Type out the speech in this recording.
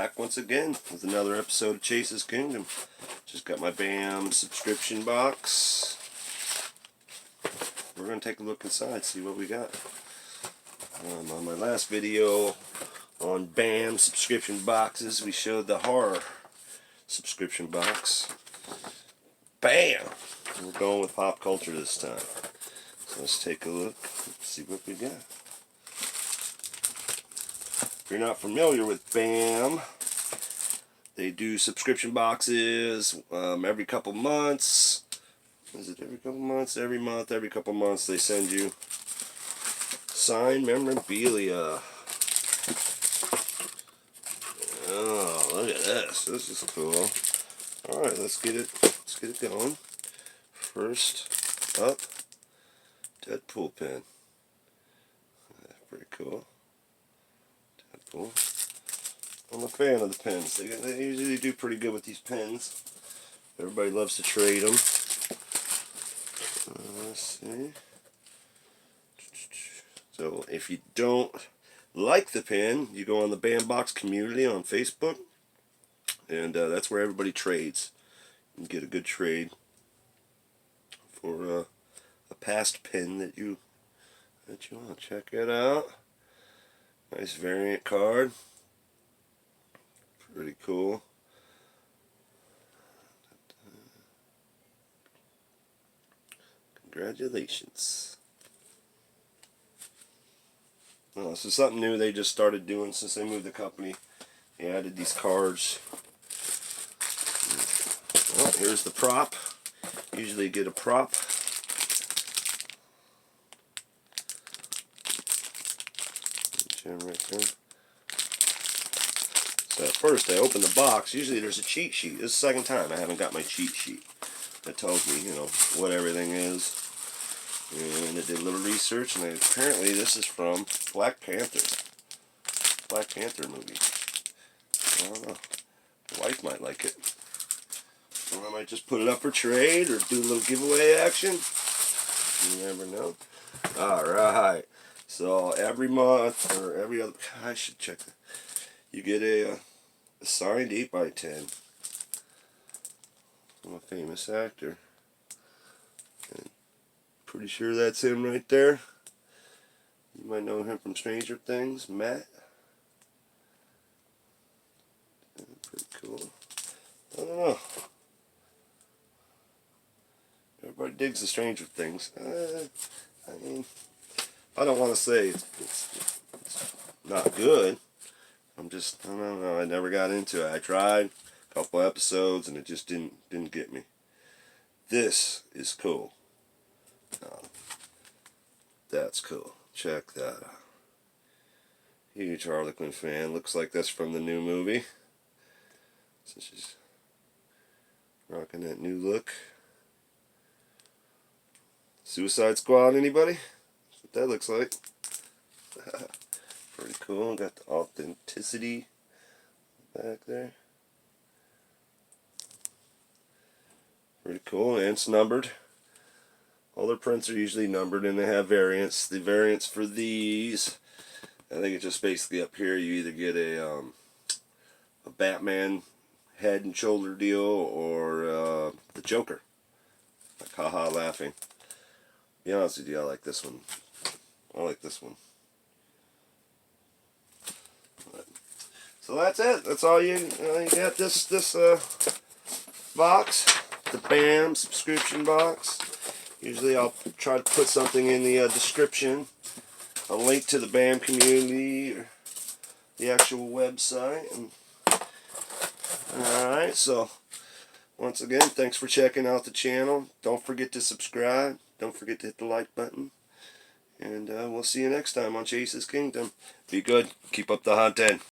back once again with another episode of Chase's Kingdom. Just got my BAM subscription box. We're going to take a look inside, see what we got. On my last video on BAM subscription boxes, we showed the horror subscription box. BAM! We're going with pop culture this time. So let's take a look and see what we got. If you're not familiar with BAM, they do subscription boxes every couple months. Is it every couple months? Every month, every couple months they send you signed memorabilia. Oh, look at this. This is cool. Alright, let's get it going. First up, Deadpool pin. Pretty cool. Deadpool. I'm a fan of the pins. They usually do pretty good with these pins. Everybody loves to trade them. Let's see. So if you don't like the pin, you go on the BAM Box community on Facebook, and that's where everybody trades. You can get a good trade for a past pin that you want. Check it out. Nice variant card. Pretty cool. Congratulations. Oh, this is something new they just started doing since they moved the company. They added these cards. Well, here's the prop. Usually you get a prop. Right there. So at first I open the box. Usually there's a cheat sheet. This is the second time I haven't got my cheat sheet that tells me, you know, what everything is. And I did a little research, and apparently this is from Black Panther. Black Panther movie. I don't know. My wife might like it. Or I might just put it up for trade or do a little giveaway action. You never know. Alright. So every month or every other, I should check that. You get a signed 8x10 from a famous actor. And pretty sure that's him right there. You might know him from Stranger Things, Matt. Pretty cool. I don't know. Everybody digs the Stranger Things. I mean, I don't want to say it's not good. I don't know. I never got into it. I tried a couple episodes and it just didn't get me. This is cool. That's cool. Check that out. Huge Harley Quinn fan. Looks like that's from the new movie. So she's rocking that new look. Suicide Squad, anybody? That's what that looks like. Pretty cool. Got the authenticity back there. Pretty cool. And it's numbered. All their prints are usually numbered, and they have variants. The variants for these, I think it's just basically up here. You either get a Batman head and shoulder deal, or the Joker. Like haha laughing. To be honest with you, I like this one. I like this one. So that's it. That's all you got. This box, the BAM subscription box. Usually I'll try to put something in the description, a link to the BAM community or the actual website. Alright, so once again, thanks for checking out the channel. Don't forget to subscribe. Don't forget to hit the like button. And we'll see you next time on Chase's Kingdom. Be good. Keep up the hunting.